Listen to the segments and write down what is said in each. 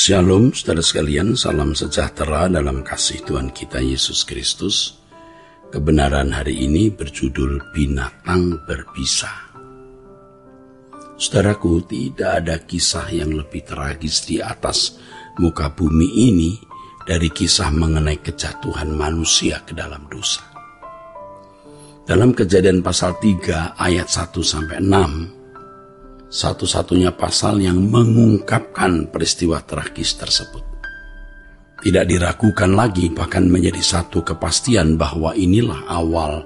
Shalom saudara sekalian, salam sejahtera dalam kasih Tuhan kita Yesus Kristus. Kebenaran hari ini berjudul Binatang Berbisa. Saudaraku, tidak ada kisah yang lebih tragis di atas muka bumi ini dari kisah mengenai kejatuhan manusia ke dalam dosa. Dalam Kejadian pasal 3 ayat 1-6, satu-satunya pasal yang mengungkapkan peristiwa tragis tersebut. Tidak diragukan lagi, bahkan menjadi satu kepastian bahwa inilah awal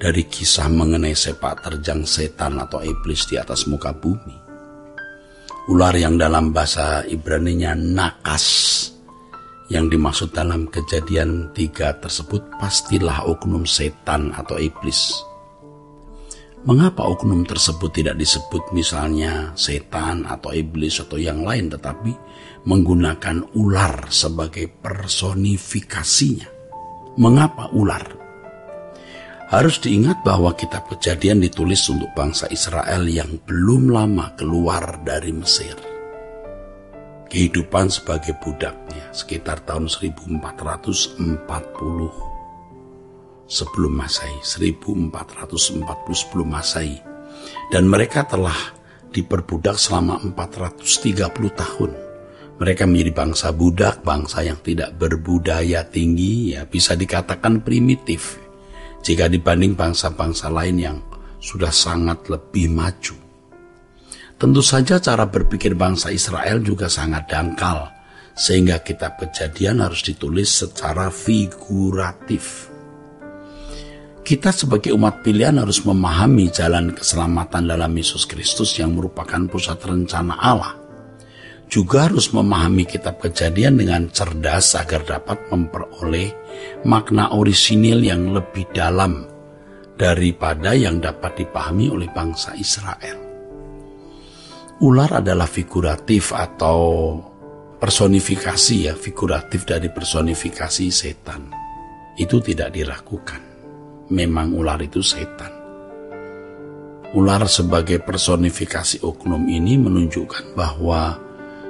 dari kisah mengenai sepak terjang setan atau iblis di atas muka bumi. Ular yang dalam bahasa Ibrani-nya nakas, yang dimaksud dalam Kejadian 3 tersebut pastilah oknum setan atau iblis. Mengapa oknum tersebut tidak disebut misalnya setan atau iblis atau yang lain, tetapi menggunakan ular sebagai personifikasinya? Mengapa ular? Harus diingat bahwa kitab Kejadian ditulis untuk bangsa Israel yang belum lama keluar dari Mesir. Kehidupan sebagai budaknya sekitar tahun 1440 sebelum Masehi, 1440 sebelum Masehi. Dan mereka telah diperbudak selama 430 tahun. Mereka menjadi bangsa budak, bangsa yang tidak berbudaya tinggi, ya bisa dikatakan primitif jika dibanding bangsa-bangsa lain yang sudah sangat lebih maju. Tentu saja cara berpikir bangsa Israel juga sangat dangkal, sehingga kitab Kejadian harus ditulis secara figuratif. Kita sebagai umat pilihan harus memahami jalan keselamatan dalam Yesus Kristus yang merupakan pusat rencana Allah. Juga harus memahami kitab Kejadian dengan cerdas agar dapat memperoleh makna orisinil yang lebih dalam daripada yang dapat dipahami oleh bangsa Israel. Ular adalah figuratif atau personifikasi, figuratif dari personifikasi setan. Itu tidak diragukan. Memang ular itu setan. Ular sebagai personifikasi oknum ini menunjukkan bahwa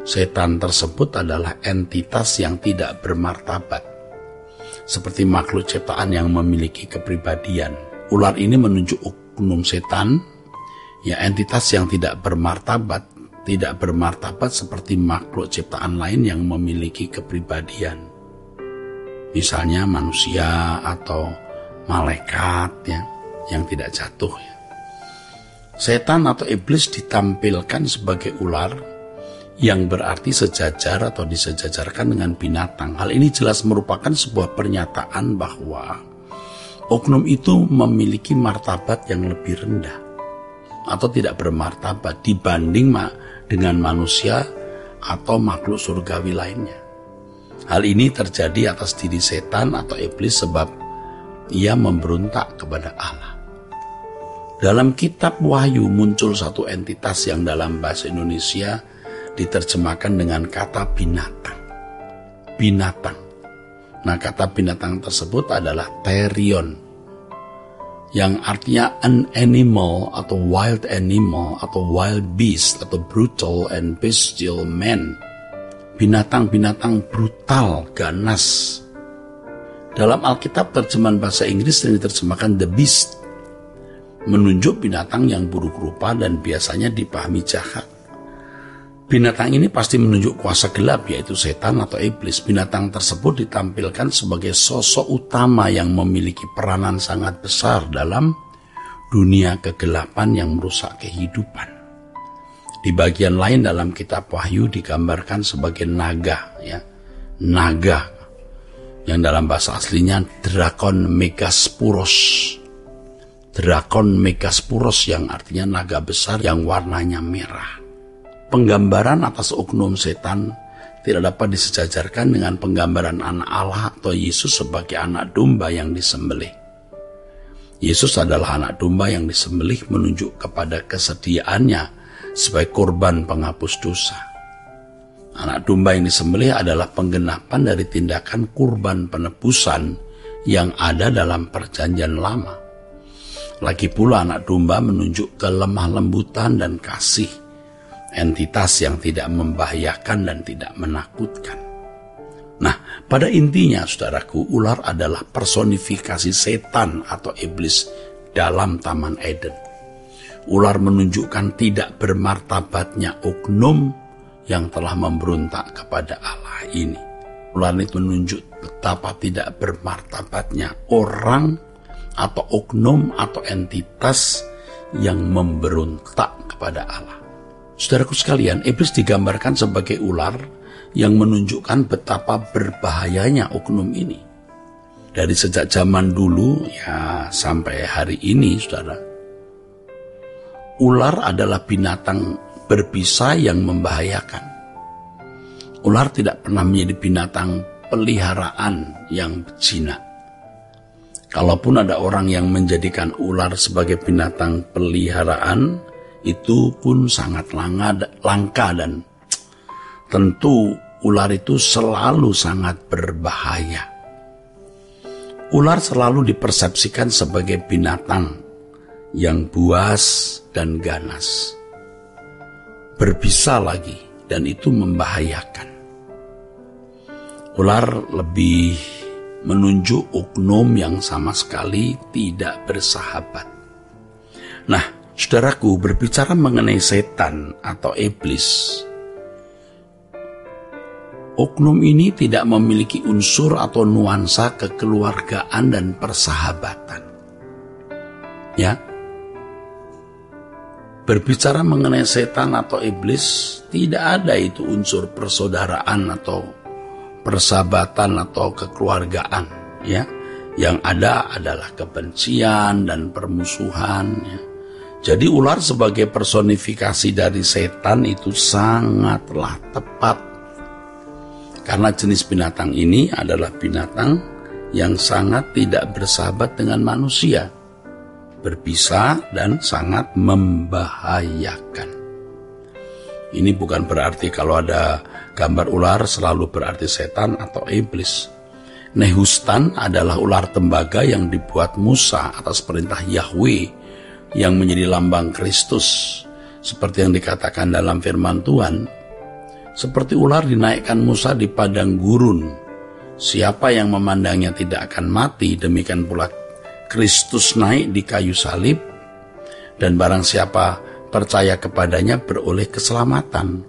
setan tersebut adalah entitas yang tidak bermartabat, seperti makhluk ciptaan yang memiliki kepribadian. Ular ini menunjuk oknum setan, entitas yang tidak bermartabat seperti makhluk ciptaan lain yang memiliki kepribadian. Misalnya manusia atau malaikat yang tidak jatuh. Setan atau iblis ditampilkan sebagai ular yang berarti sejajar atau disejajarkan dengan binatang. Hal ini jelas merupakan sebuah pernyataan bahwa oknum itu memiliki martabat yang lebih rendah atau tidak bermartabat dibanding dengan manusia atau makhluk surgawi lainnya. Hal ini terjadi atas diri setan atau iblis sebab ia memberontak kepada Allah. Dalam kitab Wahyu muncul satu entitas yang dalam bahasa Indonesia diterjemahkan dengan kata binatang. Binatang. Nah, kata binatang tersebut adalah therion, yang artinya an animal atau wild beast atau brutal and bestial man. Binatang-binatang brutal, ganas. Dalam Alkitab terjemahan bahasa Inggris yang diterjemahkan the beast, menunjuk binatang yang buruk rupa dan biasanya dipahami jahat. Binatang ini pasti menunjuk kuasa gelap, yaitu setan atau iblis. Binatang tersebut ditampilkan sebagai sosok utama yang memiliki peranan sangat besar dalam dunia kegelapan yang merusak kehidupan. Di bagian lain dalam kitab Wahyu digambarkan sebagai naga, naga, yang dalam bahasa aslinya Drakon Megaspuros. Drakon Megaspuros yang artinya naga besar yang warnanya merah. Penggambaran atas oknum setan tidak dapat disejajarkan dengan penggambaran anak Allah atau Yesus sebagai anak domba yang disembelih. Yesus adalah anak domba yang disembelih menunjuk kepada kesediaannya sebagai korban penghapus dosa. Anak domba yang disembelih adalah penggenapan dari tindakan kurban penebusan yang ada dalam perjanjian lama. Lagi pula anak domba menunjuk kelemah lembutan dan kasih entitas yang tidak membahayakan dan tidak menakutkan. Nah, pada intinya saudaraku, ular adalah personifikasi setan atau iblis dalam Taman Eden. Ular menunjukkan tidak bermartabatnya oknum yang telah memberontak kepada Allah ini. Ular itu menunjuk betapa tidak bermartabatnya orang atau oknum atau entitas yang memberontak kepada Allah. Saudaraku sekalian, iblis digambarkan sebagai ular yang menunjukkan betapa berbahayanya oknum ini. Dari sejak zaman dulu ya sampai hari ini, saudara, ular adalah binatang berbisa yang membahayakan. Ular tidak pernah menjadi binatang peliharaan yang berzina. Kalaupun ada orang yang menjadikan ular sebagai binatang peliharaan, itu pun sangat langka dan tentu ular itu selalu sangat berbahaya. Ular selalu dipersepsikan sebagai binatang yang buas dan ganas. Berbisa lagi, dan itu membahayakan. Ular lebih menunjuk oknum yang sama sekali tidak bersahabat. Nah, saudaraku, berbicara mengenai setan atau iblis, oknum ini tidak memiliki unsur atau nuansa kekeluargaan dan persahabatan. Ya. Berbicara mengenai setan atau iblis, tidak ada itu unsur persaudaraan atau persahabatan atau kekeluargaan, ya. Yang ada adalah kebencian dan permusuhan, ya. Jadi ular sebagai personifikasi dari setan itu sangatlah tepat. Karena jenis binatang ini adalah binatang yang sangat tidak bersahabat dengan manusia, berbisa dan sangat membahayakan. Ini bukan berarti kalau ada gambar ular selalu berarti setan atau iblis. Nehustan adalah ular tembaga yang dibuat Musa atas perintah Yahweh yang menjadi lambang Kristus. Seperti yang dikatakan dalam firman Tuhan, seperti ular dinaikkan Musa di padang gurun. Siapa yang memandangnya tidak akan mati, demikian pula Kristus naik di kayu salib, dan barang siapa percaya kepadanya beroleh keselamatan.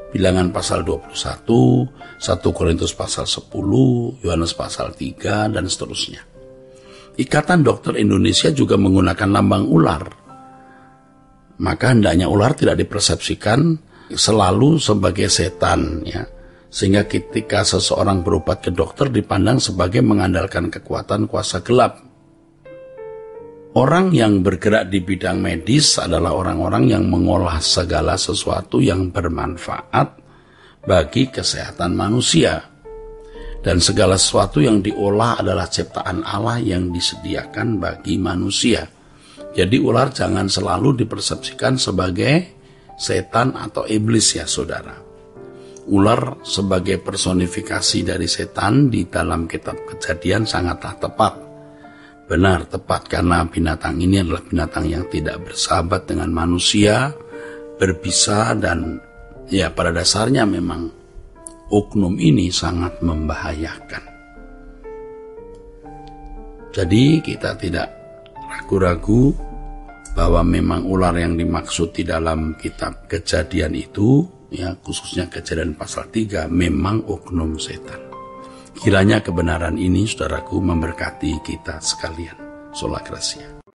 Bilangan pasal 21, 1 Korintus pasal 10, Yohanes pasal 3, dan seterusnya. Ikatan Dokter Indonesia juga menggunakan lambang ular. Maka hendaknya ular tidak dipersepsikan selalu sebagai setan, ya. Sehingga ketika seseorang berobat ke dokter dipandang sebagai mengandalkan kekuatan kuasa gelap. Orang yang bergerak di bidang medis adalah orang-orang yang mengolah segala sesuatu yang bermanfaat bagi kesehatan manusia. Dan segala sesuatu yang diolah adalah ciptaan Allah yang disediakan bagi manusia. Jadi ular jangan selalu dipersepsikan sebagai setan atau iblis, ya saudara. Ular sebagai personifikasi dari setan di dalam kitab Kejadian sangatlah tepat. Benar, tepat, karena binatang ini adalah binatang yang tidak bersahabat dengan manusia, berbisa, dan ya pada dasarnya memang oknum ini sangat membahayakan. Jadi kita tidak ragu-ragu bahwa memang ular yang dimaksud di dalam kitab Kejadian itu, ya khususnya Kejadian pasal 3, memang oknum setan. Kiranya kebenaran ini, saudaraku, memberkati kita sekalian. Sola Gracia.